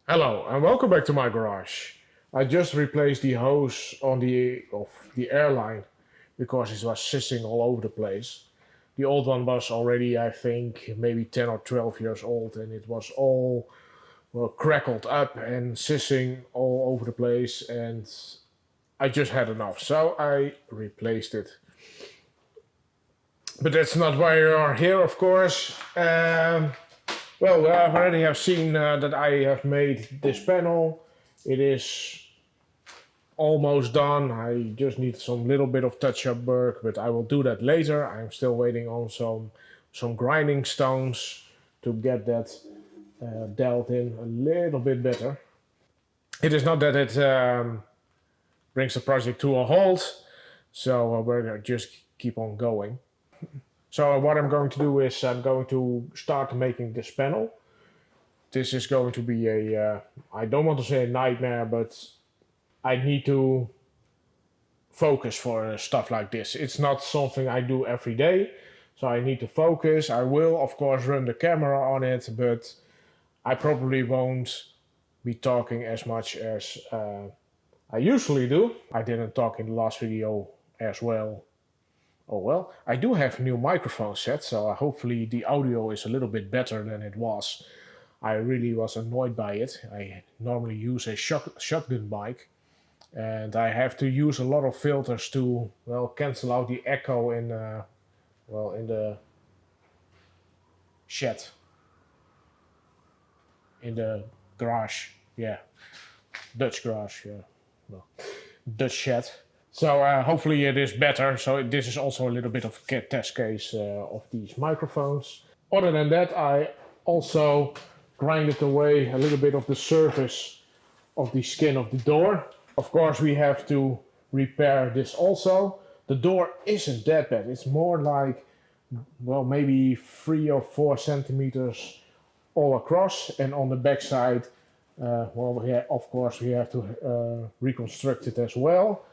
Hello and welcome back to my garage. I just replaced the hose on the airline because it was sissing all over the place. The old one was already, I think, maybe 10 or 12 years old, and it was all crackled up and sissing all over the place, and I just had enough, so I replaced it. But that's not why you are here, of course. Well, I already have seen that I have made this panel. It is almost done. I just need some little bit of touch-up work, but I will do that later. I'm still waiting on some grinding stones to get that dealt in a little bit better. It is not that it brings the project to a halt, so we're gonna just keep on going. So what I'm going to do is I'm going to start making this panel. This is going to be I don't want to say a nightmare, but I need to focus for stuff like this. It's not something I do every day, so I need to focus. I will, of course, run the camera on it, but I probably won't be talking as much as I usually do. I didn't talk in the last video as well. Oh well, I do have a new microphone set, so hopefully the audio is a little bit better than it was. I really was annoyed by it. I normally use a shotgun mic, and I have to use a lot of filters to cancel out the echo in in the shed, in the garage. Yeah, Dutch garage. Yeah, well, Dutch shed. So hopefully it is better. So this is also a little bit of a test case of these microphones. Other than that, I also grinded away a little bit of the surface of the skin of the door. Of course, we have to repair this also. The door isn't that bad. It's more like, well, maybe 3 or 4 centimeters all across, and on the back side, of course, we have to reconstruct it as well.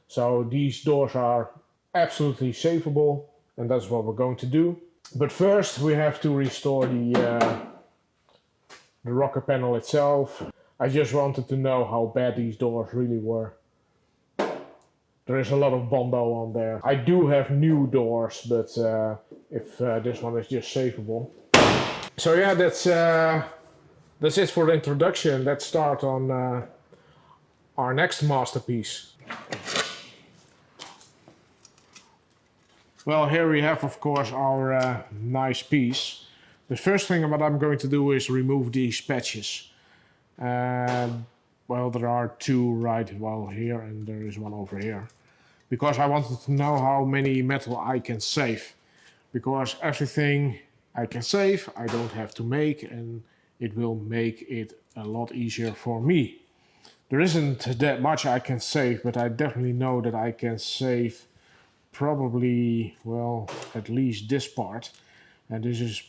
So these doors are absolutely savable, and that's what we're going to do. But first, we have to restore the rocker panel itself. I just wanted to know how bad these doors really were. There is a lot of Bondo on there. I do have new doors, but if this one is just savable. So yeah, that's it for the introduction. Let's start on our next masterpiece. Well, here we have, of course, our nice piece. The first thing what I'm going to do is remove these patches. Well, there are two right here, and there is one over here. Because I wanted to know how many metal I can save. Because everything I can save, I don't have to make, and it will make it a lot easier for me. There isn't that much I can save, but I definitely know that I can save probably, well, at least this part. And this is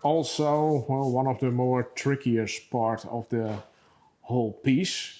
also, well, one of the more trickiest part of the whole piece.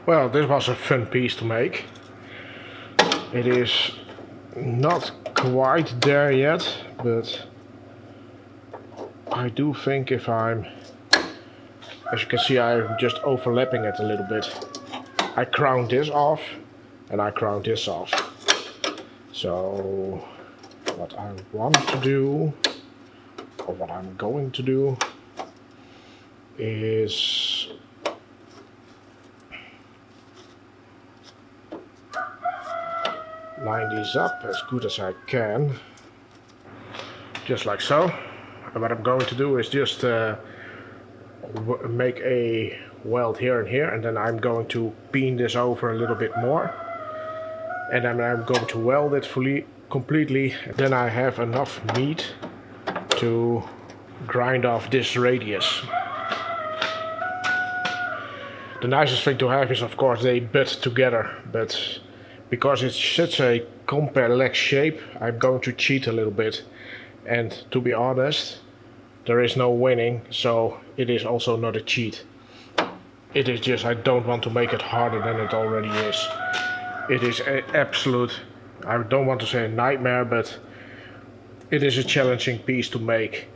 Well, this was a fun piece to make. It is not quite there yet, but I do think if I'm, as you can see, I'm just overlapping it a little bit. I crowned this off and I crowned this off. So what I want to do, or what I'm going to do, is line these up as good as I can, just like so. And what I'm going to do is just make a weld here and here, and then I'm going to peen this over a little bit more, and then I'm going to weld it fully, completely. Then I have enough meat to grind off this radius. The nicest thing to have is, of course, they butt together, but because it's such a complex shape, I'm going to cheat a little bit. And to be honest, there is no winning, so it is also not a cheat. It is just I don't want to make it harder than it already is. It is an absolute, I don't want to say a nightmare, but it is a challenging piece to make.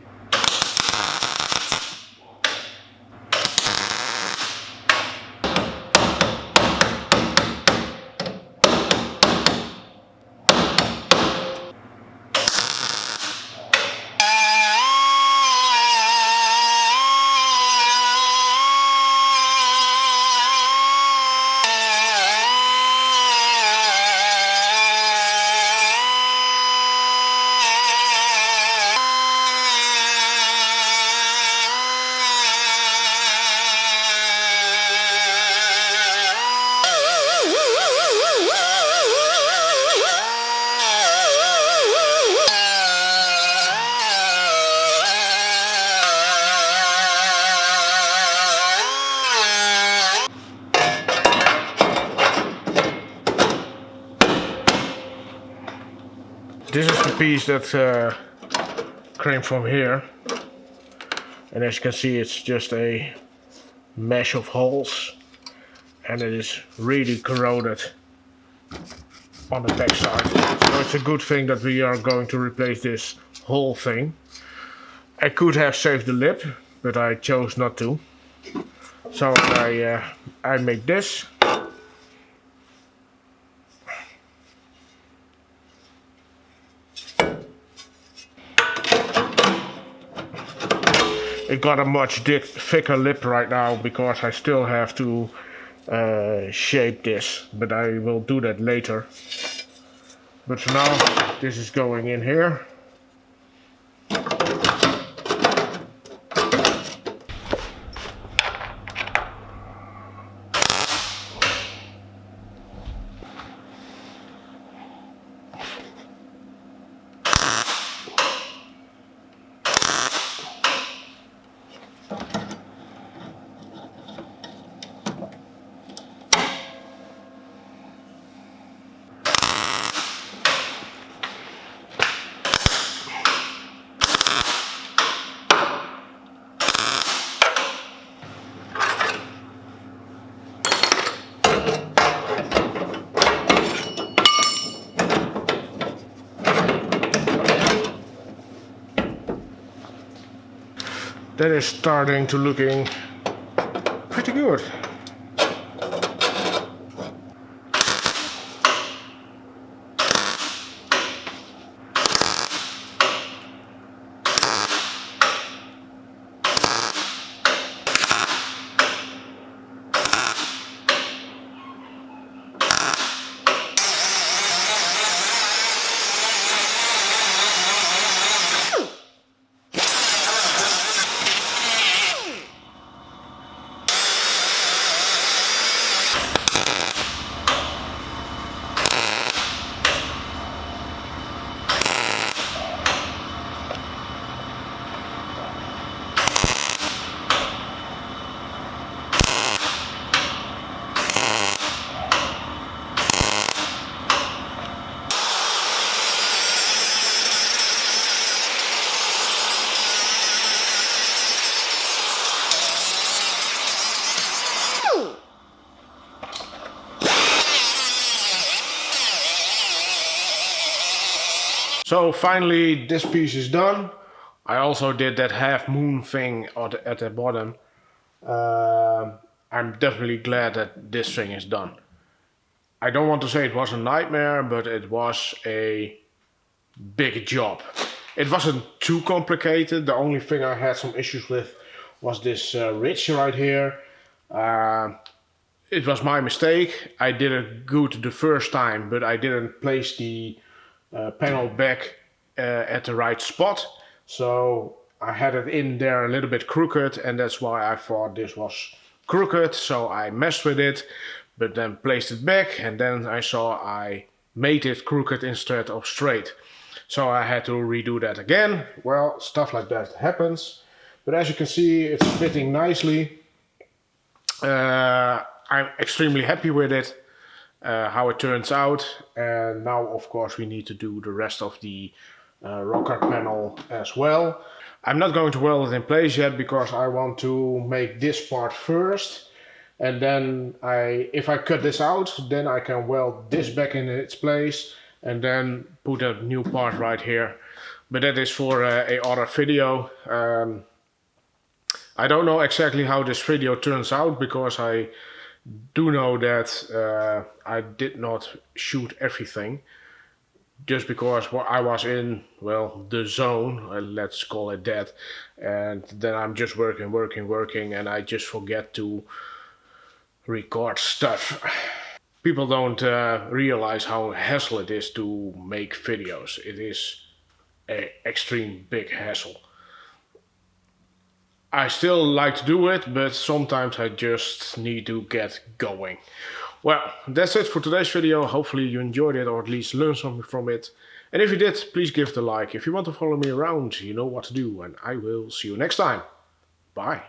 This is the piece that came from here, and as you can see, it's just a mesh of holes, and it is really corroded on the back side. So it's a good thing that we are going to replace this whole thing. I could have saved the lip, but I chose not to. So I made this. It got a much thicker lip right now because I still have to shape this, but I will do that later. But for now, this is going in here. That is starting to looking pretty good. So finally this piece is done. I also did that half moon thing at the bottom. I'm definitely glad that this thing is done. I don't want to say it was a nightmare, but it was a big job. It wasn't too complicated. The only thing I had some issues with was this ridge right here. It was my mistake. I did it good the first time, but I didn't place the panel back at the right spot. So I had it in there a little bit crooked, and that's why I thought this was crooked. So I messed with it, but then placed it back, and then I saw I made it crooked instead of straight. So I had to redo that again. Well, stuff like that happens. But as you can see, it's fitting nicely. I'm extremely happy with it, how it turns out. And now, of course, we need to do the rest of the rocker panel as well. I'm not going to weld it in place yet because I want to make this part first. And then if I cut this out, then I can weld this back in its place and then put a new part right here. But that is for a other video. I don't know exactly how this video turns out because I do know that I did not shoot everything. Just because I was in, well, the zone, let's call it that. And then I'm just working, and I just forget to record stuff. People don't realize how hassle it is to make videos. It is an extreme big hassle. I still like to do it, but sometimes I just need to get going. Well, that's it for today's video. Hopefully you enjoyed it or at least learned something from it. And if you did, please give it a like. If you want to follow me around, you know what to do. And I will see you next time. Bye.